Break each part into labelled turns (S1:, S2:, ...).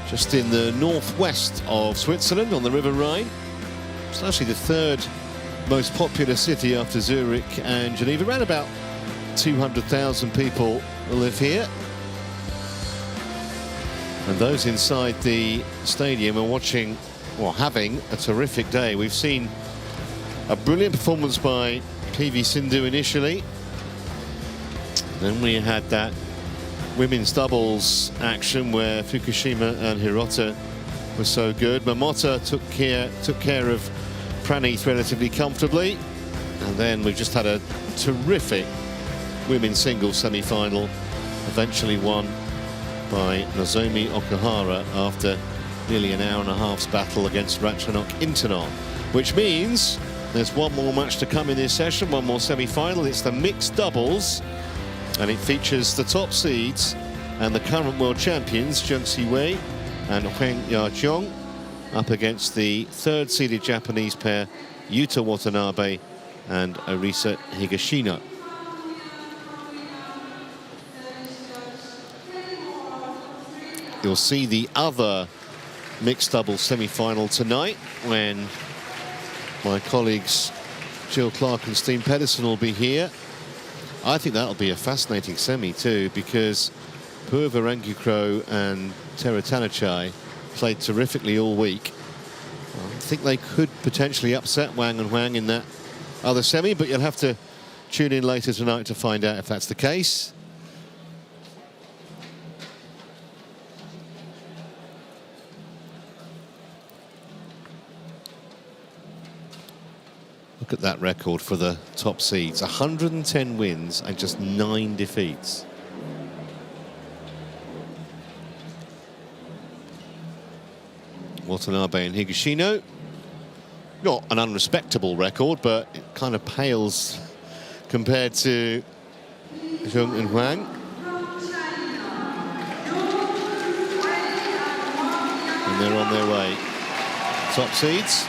S1: just in the northwest of Switzerland on the River Rhine. It's actually the third most popular city after Zurich and Geneva. Around about 200,000 people live here. And those inside the stadium are watching, well, having a terrific day. We've seen a brilliant performance by PV Sindhu initially. Then we had that women's doubles action where Fukushima and Hirota were so good. Momota took care of Pranith relatively comfortably. And then we've just had a terrific women's singles semi-final, eventually won by Nozomi Okuhara after nearly an hour and a half's battle against Ratchanok Intanon, which means there's one more match to come in this session, one more semi-final. It's the mixed doubles, and it features the top seeds and the current world champions, ZHENG Siwei and HUANG up against the third-seeded Japanese pair, Yuta Watanabe and Arisa Higashino. You'll see the other mixed doubles semi-final tonight when my colleagues Jill Clark and Steen Pedersen will be here. I think that'll be a fascinating semi too, because Purva Rangukro and Tera Tanachai played terrifically all week. I think they could potentially upset Wang and Huang in that other semi, but you'll have to tune in later tonight to find out if that's the case. Look at that record for the top seeds. 110 wins and just 9 defeats. Watanabe and Higashino. Not an unrespectable record, but it kind of pales compared to Zheng and Huang. And they're on their way. Top seeds.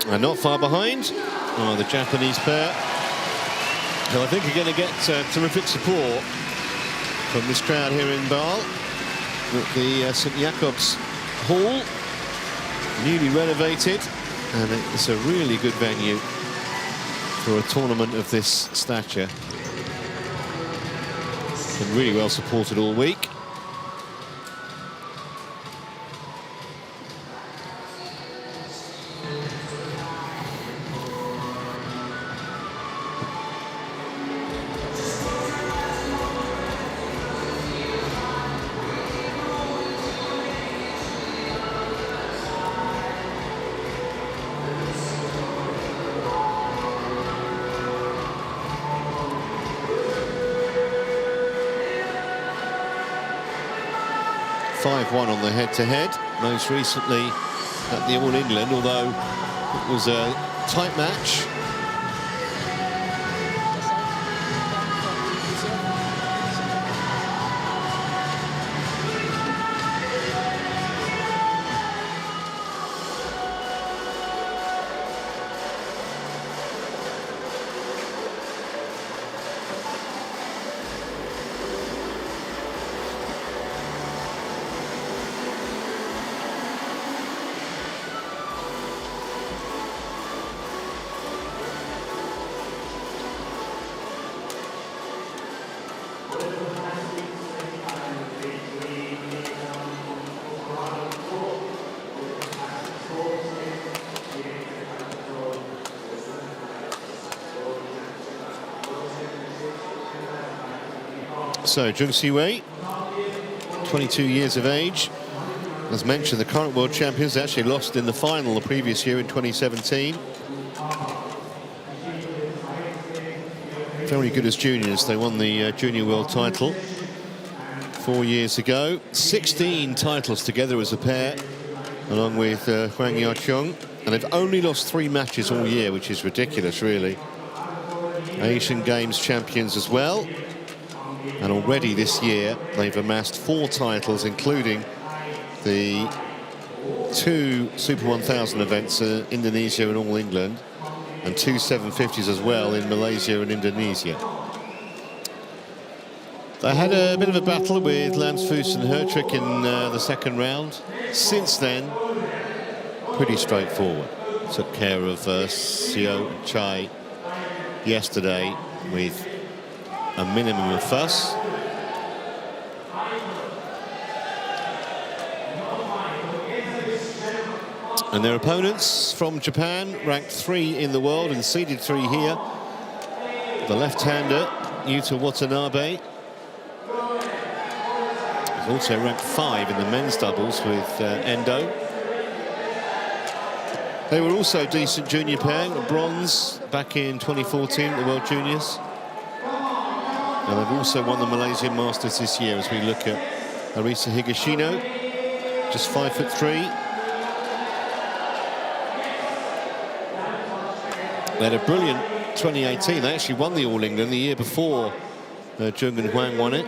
S1: And not far behind are the Japanese pair, who I think are going to get terrific support from this crowd here in Basel at the St. Jacobs Hall, newly renovated, and it's a really good venue for a tournament of this stature. Been really well supported all week. On the head-to-head, most recently at the All England, although it was a tight match. So, ZHENG Siwei, 22 years of age. As mentioned, the current world champions actually lost in the final the previous year in 2017. Very good as juniors. They won the junior world title 4 years ago. 16 titles together as a pair. along with HUANG, and they've only lost 3 matches all year, which is ridiculous, really. Asian Games champions as well, and already this year they've amassed 4 titles, including the 2 Super 1000 events, Indonesia and All England, and 2 750s as well in Malaysia and Indonesia. They had a bit of a battle with Lamsfoos and Hertrick in the second round. Since then, pretty straightforward. Took care of Seo and Chai yesterday with a minimum of fuss. And their opponents from Japan, ranked 3 in the world and seeded 3 here. The left-hander, Yuta Watanabe, is also ranked 5 in the men's doubles with Endo. They were also a decent junior pair, bronze back in 2014 at the World Juniors. And they've also won the Malaysian Masters this year, as we look at Arisa Higashino, just 5'3". They had a brilliant 2018. They actually won the All England the year before Jung and HUANG won it,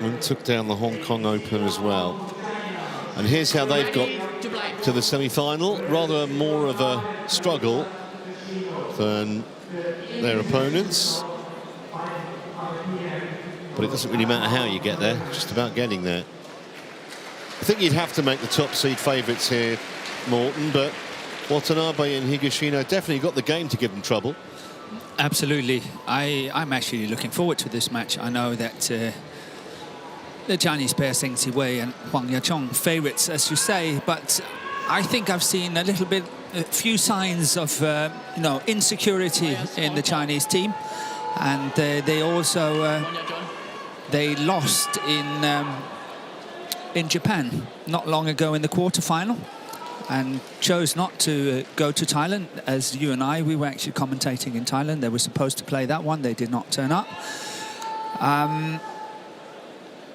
S1: and took down the Hong Kong Open as well. And here's how they've got to the semi-final. Rather more of a struggle than their opponents, but it doesn't really matter how you get there, just about getting there. I think you'd have to make the top seed favourites here, Morton, but Watanabe and Higashino definitely got the game to give them trouble.
S2: Absolutely. I'm actually looking forward to this match. I know that the Chinese pair, Zheng Siwei and Huang Yachong, favourites, as you say, but I think I've seen a few signs of insecurity in the Chinese team, and they also they lost in Japan not long ago in the quarterfinal, and chose not to go to Thailand. As you and we were actually commentating in Thailand. They were supposed to play that one. They did not turn up.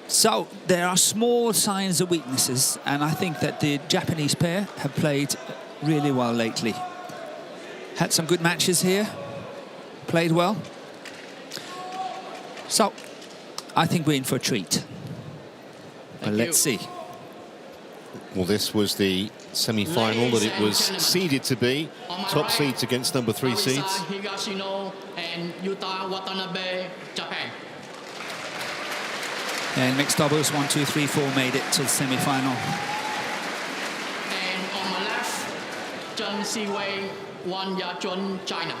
S2: So there are small signs of weaknesses, and I think that the Japanese pair have played really well lately. Had some good matches here, played well. So I think we're in for a treat. But let's see.
S1: Well, this was the semi-final that it was seeded to be. Top seeds against number 3 seeds.
S3: Higashino and Yuta Watanabe, Japan.
S2: And mixed doubles, 1, 2, 3, 4 made it to the semi-final.
S3: And on my left, Zheng Siwei, Huang Yachong, China.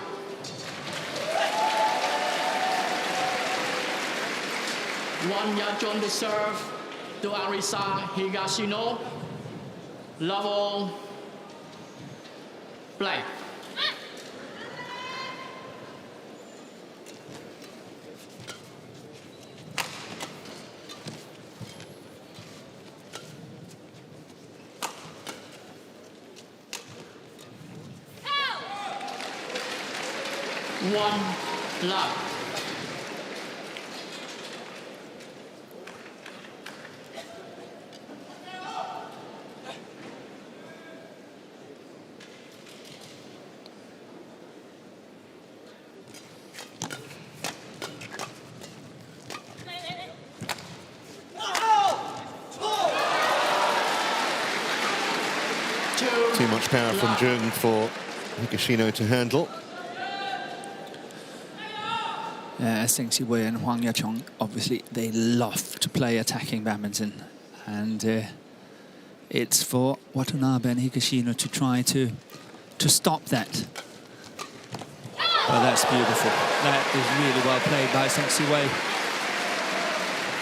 S3: Huang Yachong to serve to Arisa Higashino. Level play. One love.
S1: Too much power from Jung for Higashino to handle.
S2: Zheng Siwei and Huang Yachong, obviously, they love to play attacking badminton. And it's for Watanabe and Higashino to try to stop that. But that's beautiful. That is really well played by Zheng Siwei.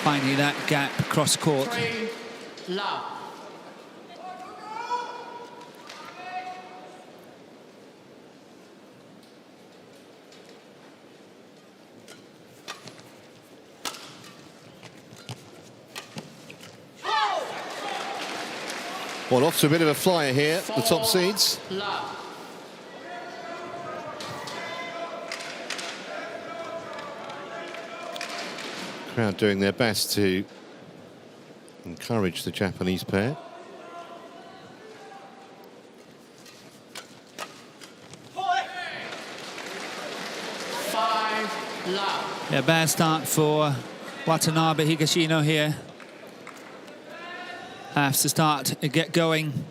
S2: Finding that gap cross court.
S3: Love.
S1: Well, off to a bit of a flyer here, the top seeds. Crowd doing their best to encourage the Japanese pair.
S2: Yeah, bad start for Watanabe. Higashino here has to start and get going.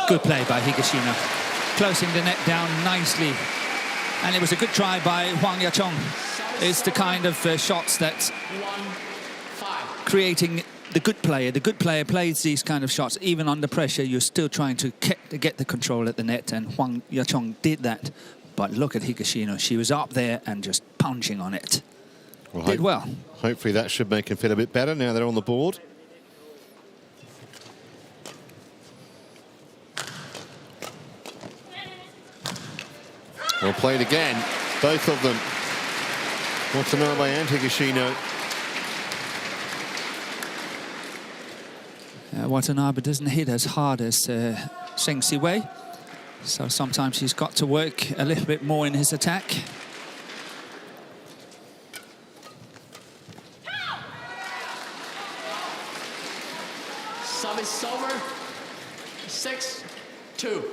S2: Good play by Higashino, closing the net down nicely. And it was a good try by Huang Yachong. It's the kind of shots that creating the good player. The good player plays these kind of shots. Even under pressure, you're still trying to get the control at the net. And Huang Yachong did that. But look at Higashino. She was up there and just punching on it.
S1: Well,
S2: did well.
S1: Hopefully that should make him feel a bit better now they're on the board. Well played again, both of them. Watanabe and Higashino.
S2: Watanabe doesn't hit as hard as Zheng Siwei, so sometimes he's got to work a little bit more in his attack.
S3: Service over. 6-2.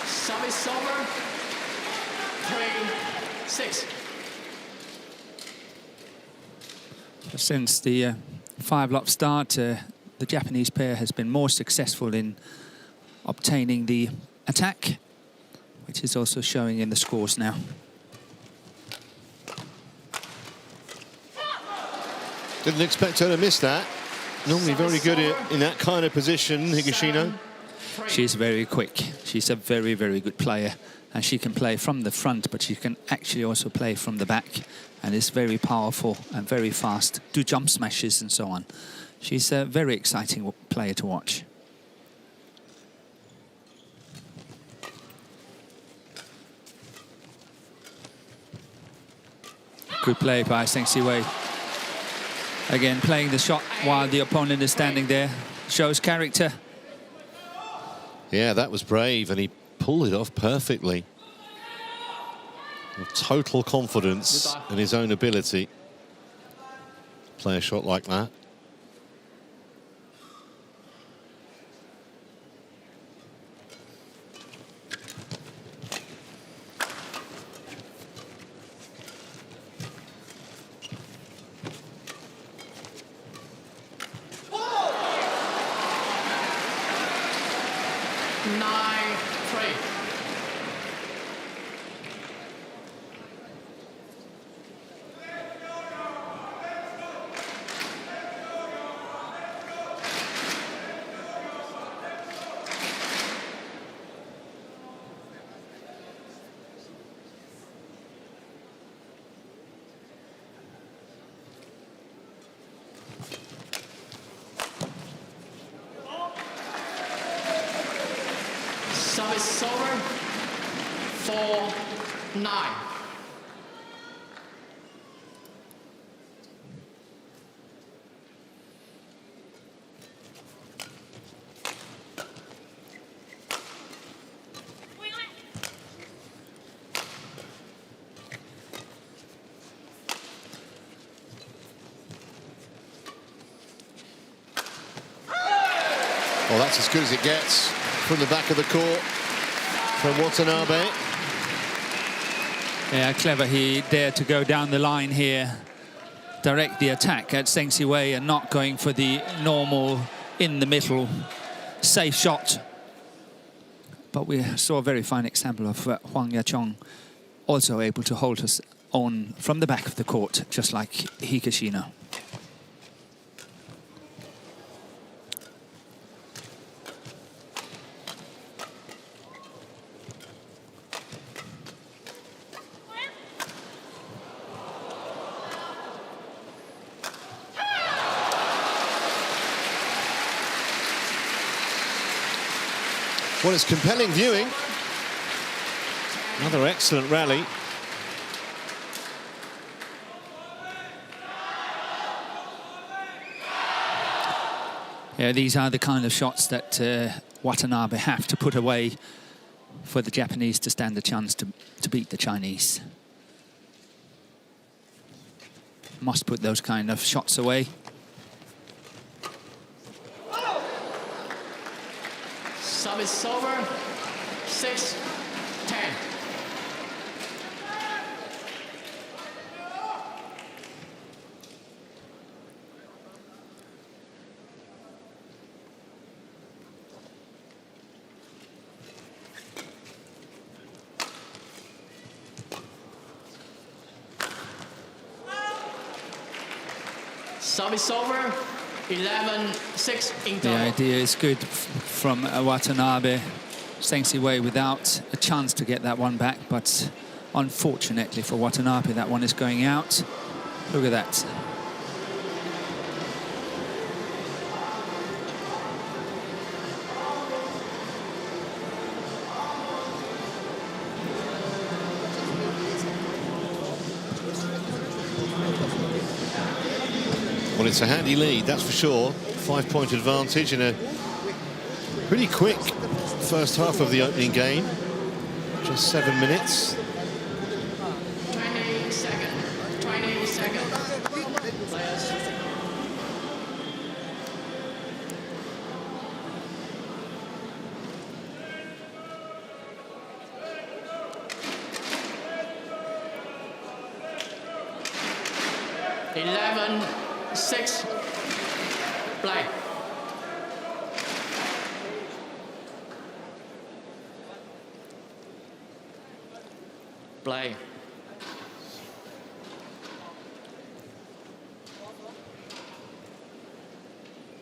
S3: Service over. 3-6.
S2: Since the 5-love start, the Japanese pair has been more successful in obtaining the attack, which is also showing in the scores now.
S1: Didn't expect her to miss that. Normally very good in that kind of position, Higashino.
S2: She's very quick. She's a very, very good player. And she can play from the front, but she can actually also play from the back. And is very powerful and very fast. Do jump smashes and so on. She's a very exciting player to watch. Good play by Zheng Siwei. Again, playing the shot while the opponent is standing there. Shows character.
S1: Yeah, that was brave, and he pulled it off perfectly. With total confidence in his own ability. Play a shot like that.
S3: Service over. 4-9.
S1: Well, that's as good as it gets from the back of the court from Watanabe.
S2: Yeah, clever. He dared to go down the line here, direct the attack at Zheng Siwei and not going for the normal in the middle safe shot. But we saw a very fine example of Huang Yachong also able to hold us on from the back of the court, just like Higashino.
S1: Well, it's compelling viewing. Another excellent rally.
S2: Yeah, these are the kind of shots that Watanabe have to put away for the Japanese to stand a chance to beat the Chinese. Must put those kind of shots away.
S3: Service over. 6-10. Service over, 11-6 in
S2: The
S3: total.
S2: idea is good from Watanabe. Zheng Siwei without a chance to get that one back, but unfortunately for Watanabe, that one is going out. Look at that.
S1: Well, it's a handy lead, that's for sure. 5-point advantage in a pretty quick first half of the opening game. Just 7 minutes.
S3: 20 seconds. 20 seconds. Players. Six. Play. Play.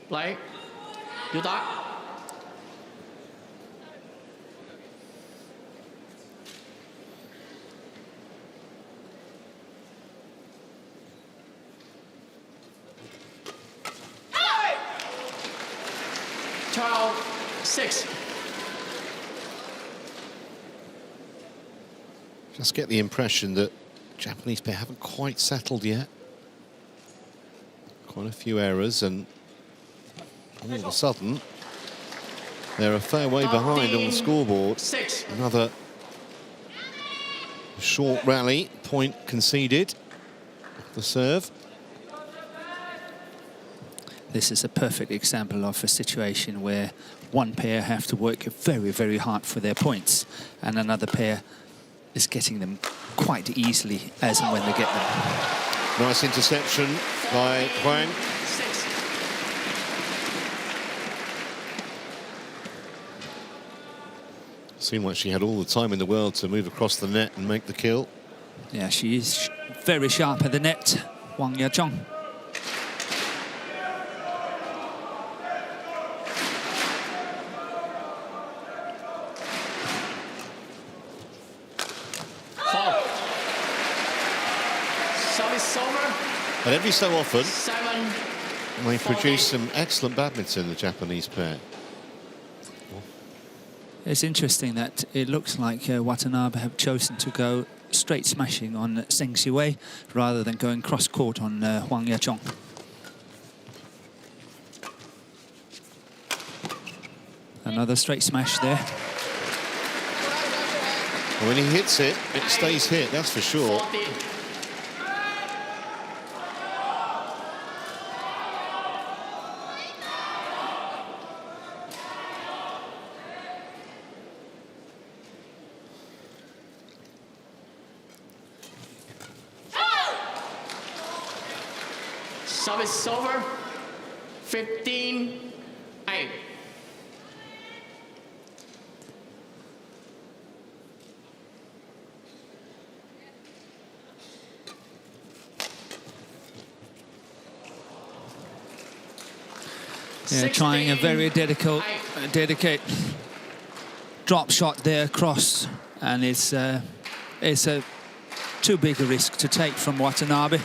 S3: Play. You talk. Six.
S1: Just get the impression that Japanese pair haven't quite settled yet. Quite a few errors, and all of a sudden they're a fair way behind on the scoreboard.
S3: 6.
S1: Another short rally, point conceded. The serve.
S2: This is a perfect example of a situation where one pair have to work very, very hard for their points, and another pair is getting them quite easily as and when they get them.
S1: Nice interception by HUANG.
S3: 6.
S1: Seemed like she had all the time in the world to move across the net and make the kill.
S2: Yeah, she is very sharp at the net, Wang Yachong.
S1: But every so often,
S3: 7.
S1: they produce some excellent badminton, the Japanese pair.
S2: It's interesting that it looks like Watanabe have chosen to go straight smashing on Zheng Siwei rather than going cross-court on Wang Yachong. Another straight smash there.
S1: And when he hits it, it stays hit, that's for sure.
S3: 40. Service over. 15-8.
S2: Yeah, trying a very dedicate drop shot there across, and it's a too big a risk to take from Watanabe.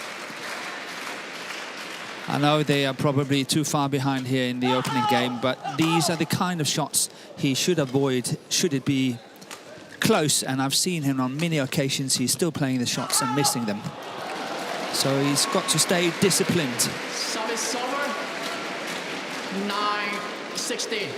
S2: I know they are probably too far behind here in the opening game, but these are the kind of shots he should avoid should it be close, and I've seen him on many occasions. He's still playing the shots and missing them. So he's got to stay disciplined.
S3: Service over. 9-60.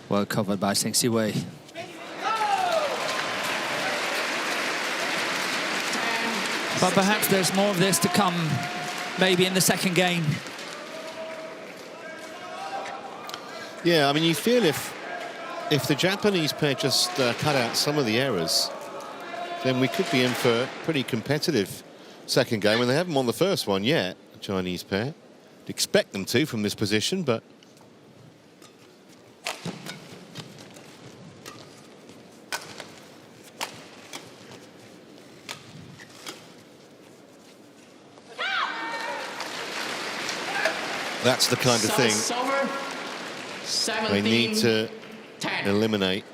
S2: Well covered by Zheng Siwei. But perhaps there's more of this to come, maybe in the second game.
S1: Yeah, I mean, you feel if the Japanese pair just cut out some of the errors, then we could be in for a pretty competitive second game. And they haven't won the first one yet, the Chinese pair. I'd expect them to from this position, but... that's the kind of thing they need to eliminate.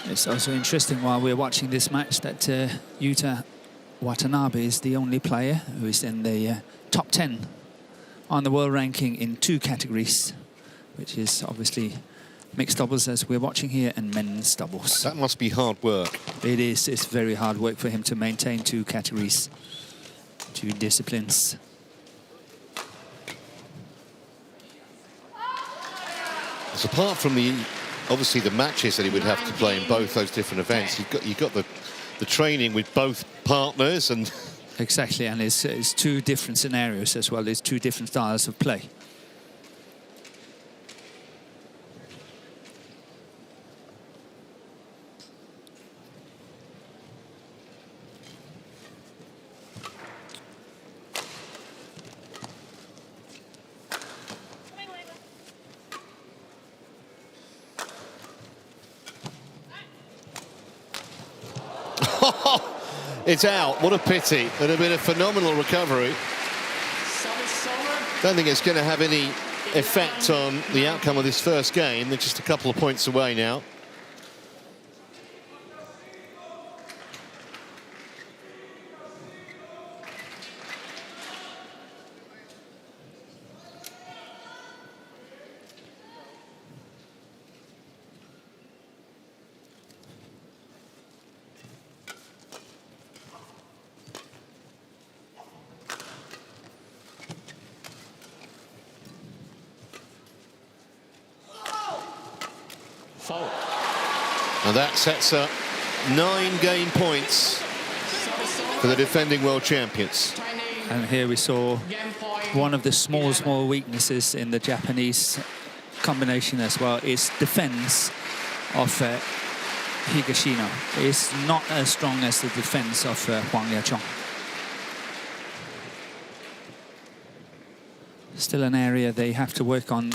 S2: It's also interesting while we're watching this match that Yuta Watanabe is the only player who is in the top 10 on the world ranking in 2 categories, which is obviously mixed doubles as we're watching here and men's doubles.
S1: That must be hard work.
S2: It is. It's very hard work for him to maintain 2 categories, 2 disciplines.
S1: So apart from obviously the matches that he would have to play in both those different events, you've got the training with both partners and
S2: exactly, and it's 2 different scenarios as well. It's 2 different styles of play.
S1: It's out. What a pity. It would have been a phenomenal recovery. Don't think it's going to have any effect on the outcome of this first game. They're just a couple of points away now. And that sets up 9 game points for the defending world champions.
S2: And here we saw one of the small weaknesses in the Japanese combination as well is defense of Higashino. It's not as strong as the defense of Huang Yachong. Still an area they have to work on,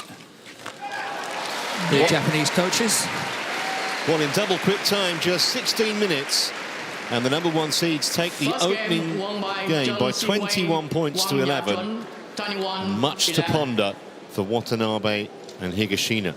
S2: the Japanese coaches.
S1: Well, in double quick time, just 16 minutes. And the number 1 seeds take the opening game by 21 points to 11. Much to ponder for Watanabe and Higashino.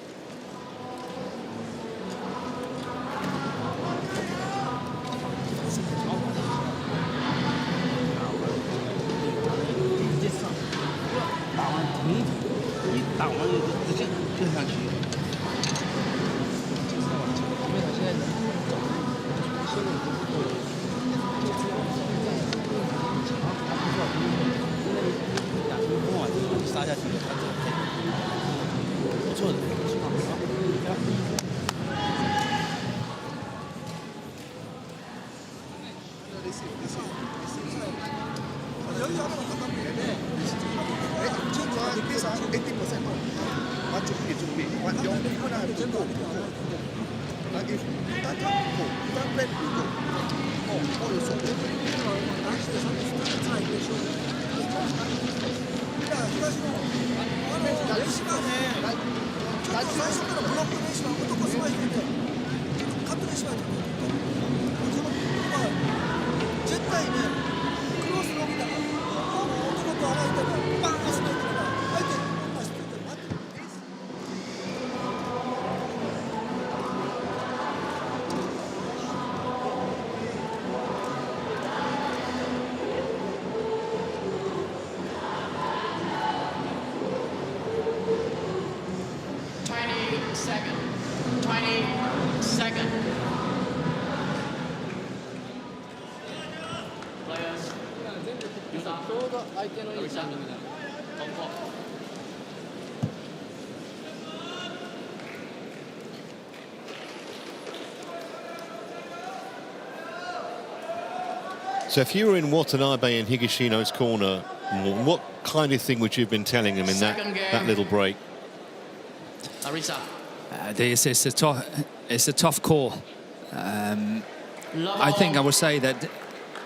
S4: 跟上去。因为他现在人修的不是对，就知道强，他不知道因为打出风啊，就杀下去了，他这个配不错的，情况很好。
S1: So if you were in Watanabe and Higashino's corner, what kind of thing would you have been telling him in that little break?
S2: It's a tough call. I think I would say that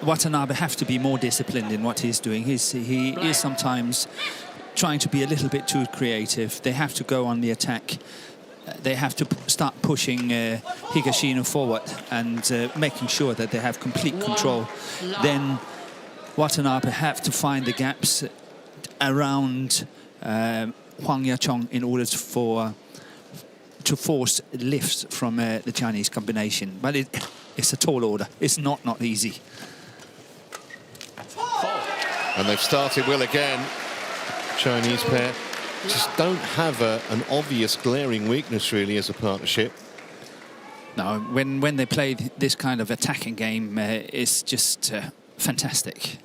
S2: Watanabe have to be more disciplined in what he's doing. He is sometimes trying to be a little bit too creative. They have to go on the attack. They have to start pushing Higashino forward and making sure that they have complete control. Then Watanabe have to find the gaps around Huang Yachong in order to force lifts from the Chinese combination. But it's a tall order. It's not easy.
S1: And they've started well again. Chinese pair just don't have an obvious glaring weakness really as a partnership.
S2: No, when they play this kind of attacking game, it's just fantastic.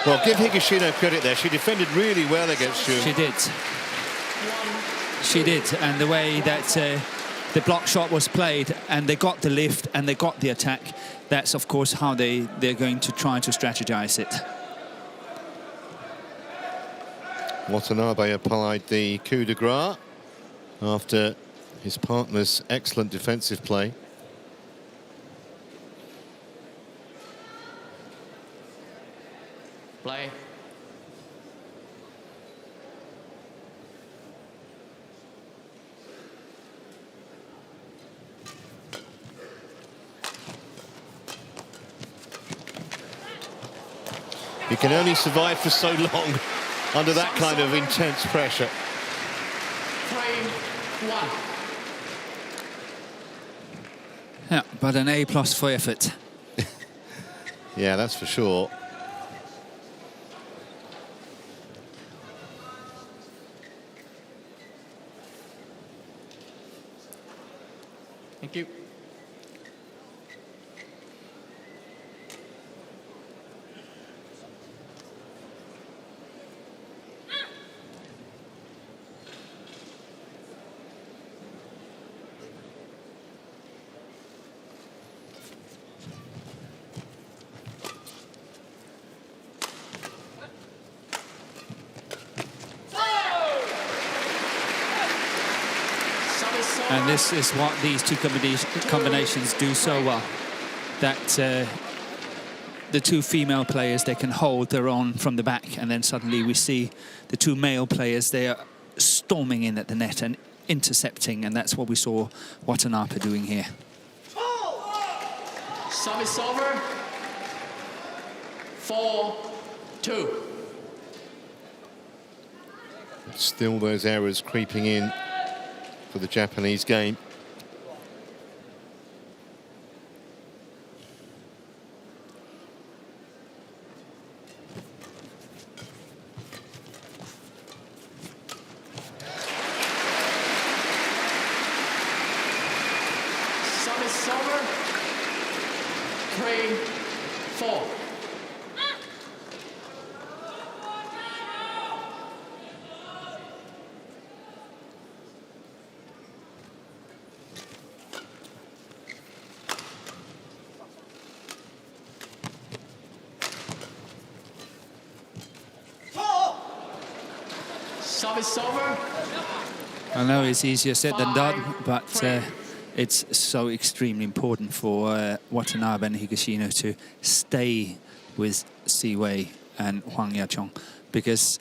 S1: Well, give Higashino credit there. She defended really well against you.
S2: She did. She did. And the way that the block shot was played and they got the lift and they got the attack, that's, of course, how they're going to try to strategize it.
S1: Watanabe applied the coup de grace after his partner's excellent defensive play.
S3: Play.
S1: You can only survive for so long under that kind of intense pressure.
S3: 3-1.
S2: Yeah, but an A+ for effort.
S1: Yeah, that's for sure.
S3: Thank you.
S2: And this is what these two combinations do so well. That the two female players, they can hold their own from the back, and then suddenly we see the two male players, they are storming in at the net and intercepting, and that's what we saw Watanabe doing here.
S3: Service over. 4-2.
S1: Still those errors creeping in for the Japanese game.
S3: Service over. 3-4. Service over.
S2: I know it's easier said than done, but it's so extremely important for Watanabe and Higashino to stay with Siwei and Huang Yachong, because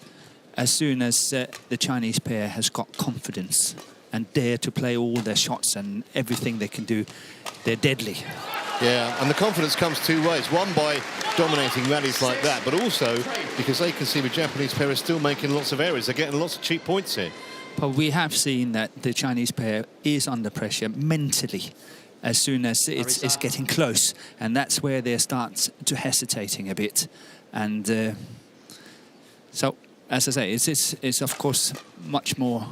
S2: as soon as the Chinese pair has got confidence and dare to play all their shots and everything they can do, they're deadly.
S1: Yeah, and the confidence comes two ways. One, by dominating rallies like that, but also because they can see the Japanese pair are still making lots of errors. They're getting lots of cheap points here.
S2: But we have seen that the Chinese pair is under pressure mentally as soon as it's getting close, and that's where they start to hesitating a bit. And so, as I say, it's of course much more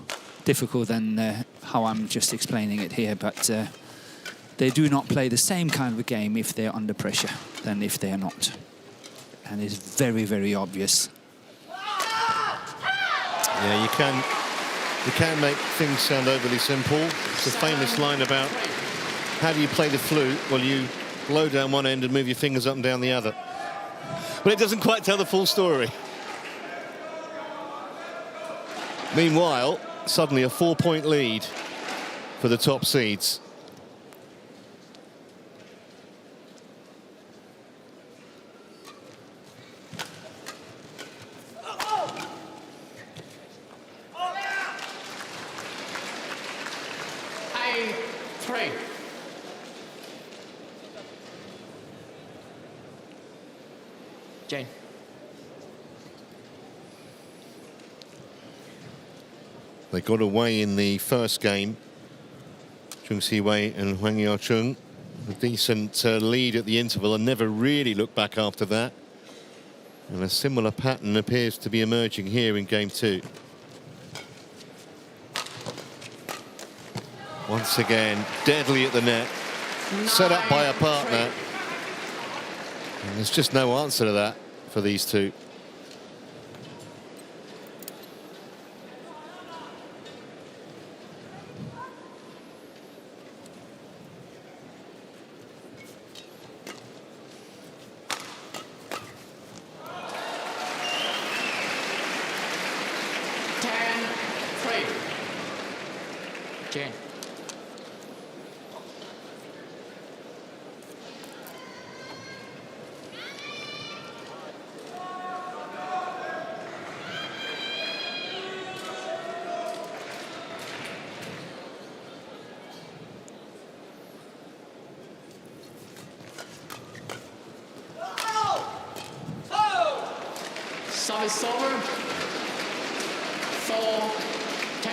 S2: difficult than how I'm just explaining it here, but they do not play the same kind of a game if they're under pressure than if they're not. And it's very, very obvious.
S1: Yeah, you can make things sound overly simple. It's a famous line about how do you play the flute? Well, you blow down one end and move your fingers up and down the other. But it doesn't quite tell the full story. Meanwhile, suddenly a 4-point lead for the top seeds.
S3: Jane.
S1: They got away in the first game. Chung Siwei and Huang Yachong, a decent lead at the interval, and never really looked back after that. And a similar pattern appears to be emerging here in game two. Once again, deadly at the net, set up by a partner. And there's just no answer to that for these two.
S3: Jane. Service over. 4-10.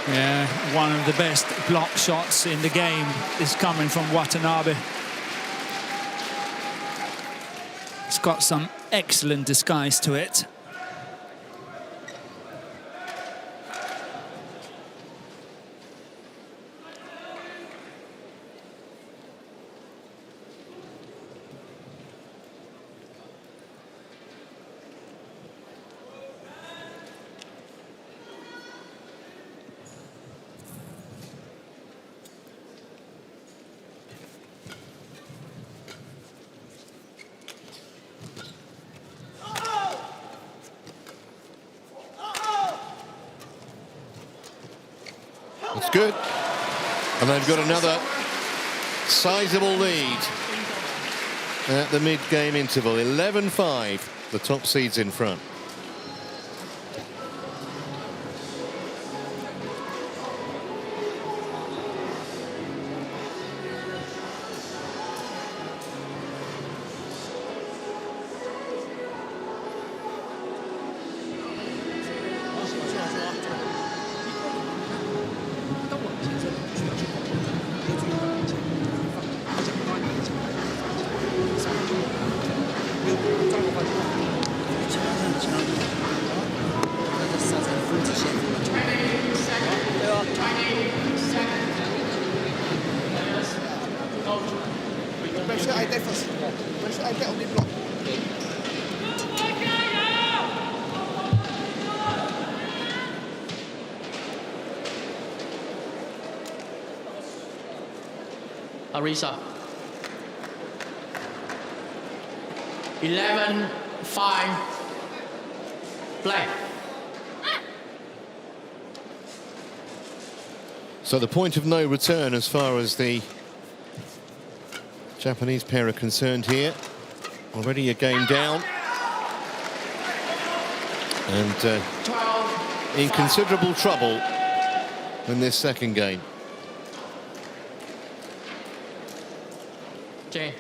S2: Yeah, one of the best block shots in the game is coming from Watanabe. It's got some excellent disguise to it.
S1: It's good. And they've got another sizable lead at the mid-game interval. 11-5, the top seeds in front.
S3: Teresa. 11-5. Play.
S1: So the point of no return as far as the Japanese pair are concerned here. Already a game down. And
S3: 12.
S1: in considerable trouble in this second game.
S3: Jane.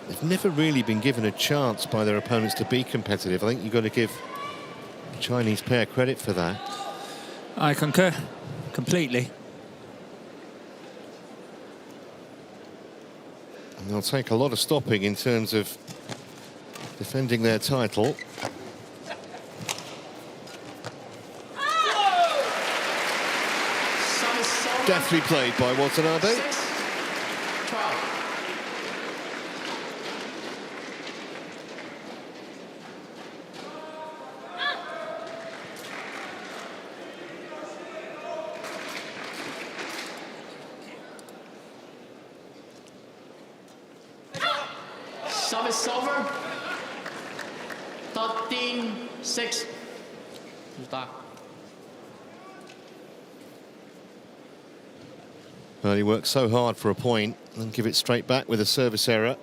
S1: They've never really been given a chance by their opponents to be competitive. I think you've got to give the Chinese pair credit for that.
S2: I concur completely.
S1: And they'll take a lot of stopping in terms of defending their title. Deftly played by Watanabe.
S3: 6-12. Service over. 13-6.
S1: Well, he worked so hard for a point and give it straight back with a service error.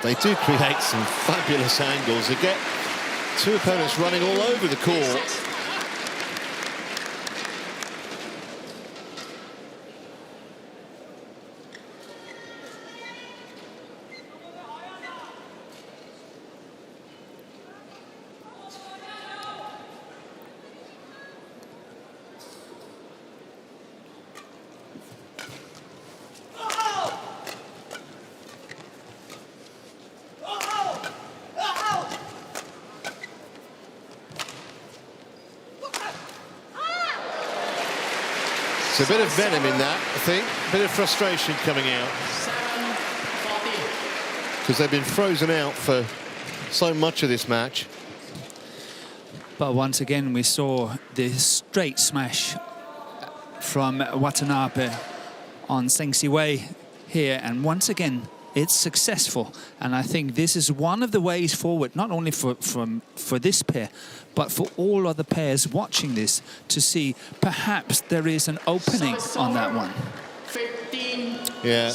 S1: They do create some fabulous angles. They get two opponents running all over the court. It's a bit of venom in that, I think. A bit of frustration coming out.
S3: 7-14.
S1: Because they've been frozen out for so much of this match.
S2: But once again, we saw the straight smash from Watanabe on Zheng Siwei here. And once again, it's successful. And I think this is one of the ways forward, not only for this pair, but for all other pairs watching this, to see perhaps there is an opening on that one.
S3: 15-7.
S1: Yeah,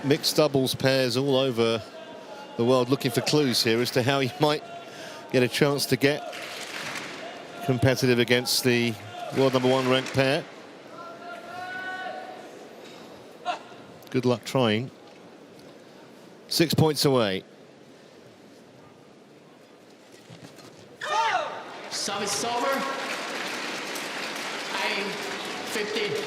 S1: mixed doubles pairs all over the world looking for clues here as to how he might get a chance to get competitive against the world #1 ranked pair. Good luck trying. 6 points away.
S3: Service over. 8-15.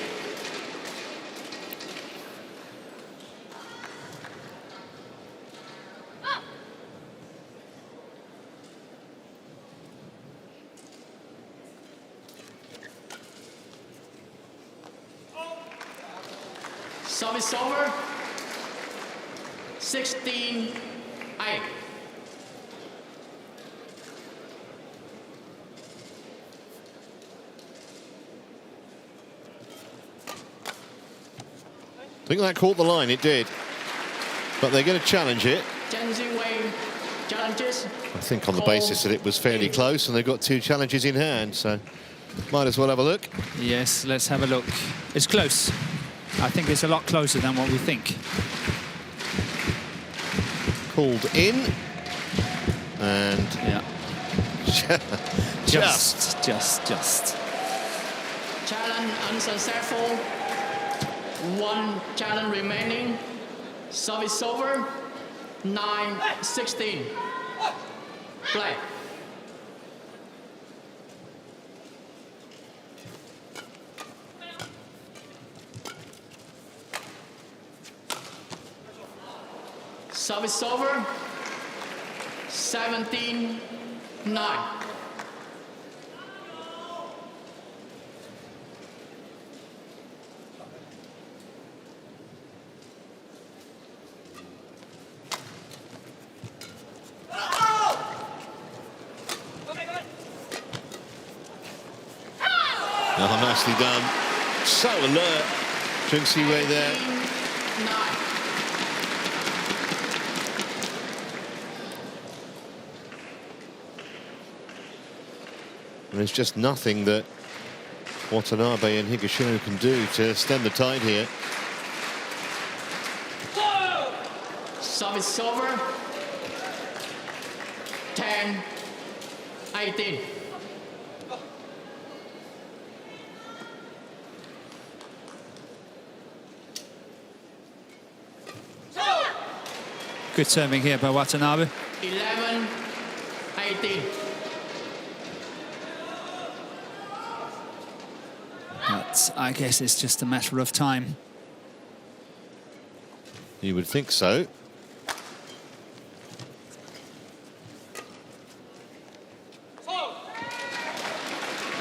S3: Service over. 16-8.
S1: I think that caught the line, it did. But they're going to challenge it.
S3: Challenges.
S1: I think on the basis that it was fairly close and they've got two challenges in hand, so might as well have a look.
S2: Yes, let's have a look. It's close. I think it's a lot closer than what we think.
S1: Called in. And
S2: yeah. just.
S3: Challenge unsuccessful. One challenge remaining. Service over. 9-16. Play. Service over. 17-9.
S1: Oh, nicely done. So alert, Zheng Siwei there.
S3: 9.
S1: And there's just nothing that Watanabe and Higashino can do to stem the tide here.
S3: Service over. 10, 18.
S2: Good serving here by Watanabe.
S3: 11, 18.
S2: But I guess it's just a matter of time.
S1: You would think so.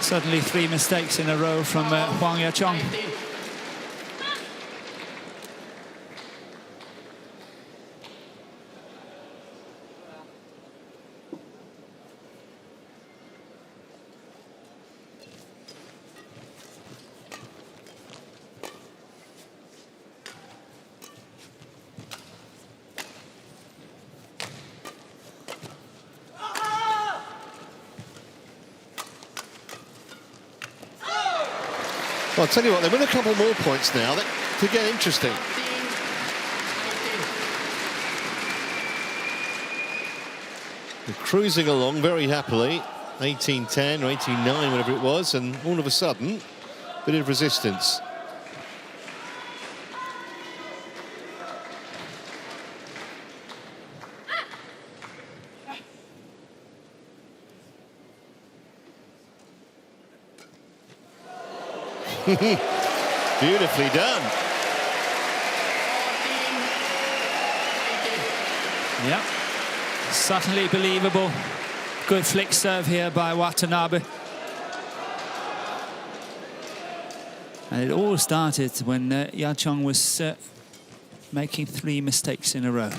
S2: Suddenly 3 mistakes in a row from Huang Yachong.
S3: 19.
S1: Well, I'll tell you what, they win a couple more points now that could get interesting.
S3: 18.
S1: They're cruising along very happily, 18-10 or 18-9, whatever it was, and all of a sudden, a bit of resistance. Beautifully done.
S3: 14, 18.
S2: Yeah, certainly believable. Good flick serve here by Watanabe. And it all started when Yachong was making 3 mistakes in a row.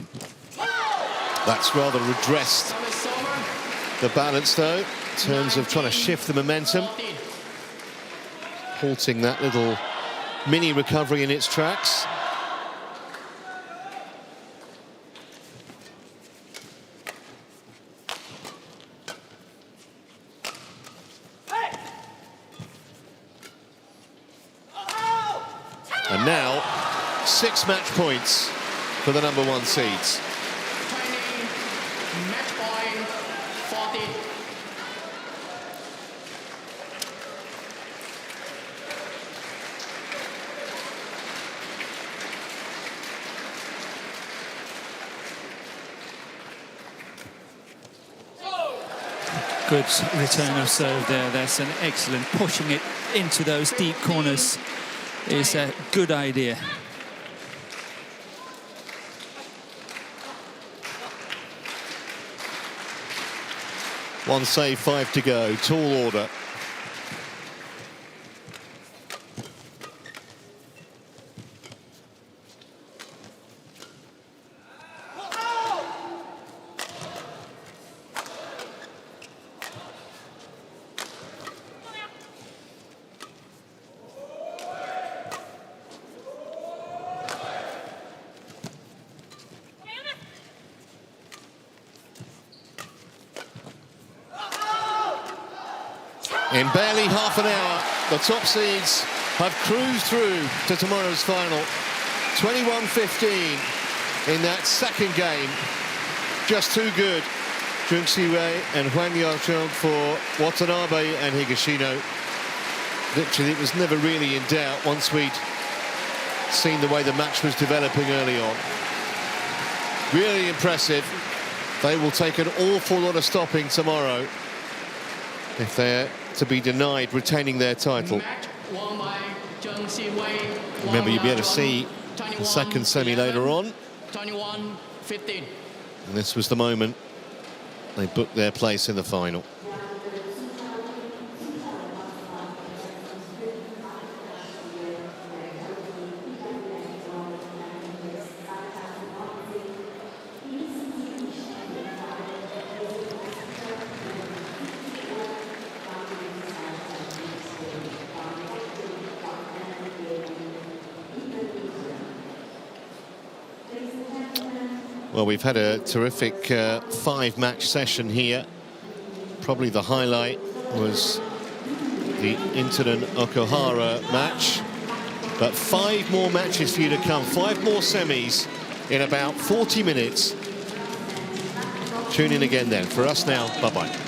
S1: That's rather redressed
S3: Service over.
S1: the balance, though, in terms of trying to shift the momentum,
S3: 14.
S1: halting that little mini recovery in its tracks. And now, 6 match points for the #1 seeds.
S3: 20, match point, 14.
S2: Good return of serve there. That's an excellent. Pushing it into those deep corners is a good idea.
S1: One save, 5 to go. Tall order. In barely half an hour, the top seeds have cruised through to tomorrow's final. 21-15 in that second game. Just too good. Zheng Siwei and Huang Yachong for Watanabe and Higashino. Literally, it was never really in doubt once we'd seen the way the match was developing early on. Really impressive. They will take an awful lot of stopping tomorrow if they're to be denied retaining their title.
S3: Match won by Zheng Siwei.
S1: Remember, you'll be able to see the second semi later on.
S3: 21-15.
S1: And this was the moment they booked their place in the final. Well, we've had a terrific 5-match session here. Probably the highlight was the Intanon Okuhara match. But 5 more matches for you to come, 5 more semis in about 40 minutes. Tune in again then. For us now, bye-bye.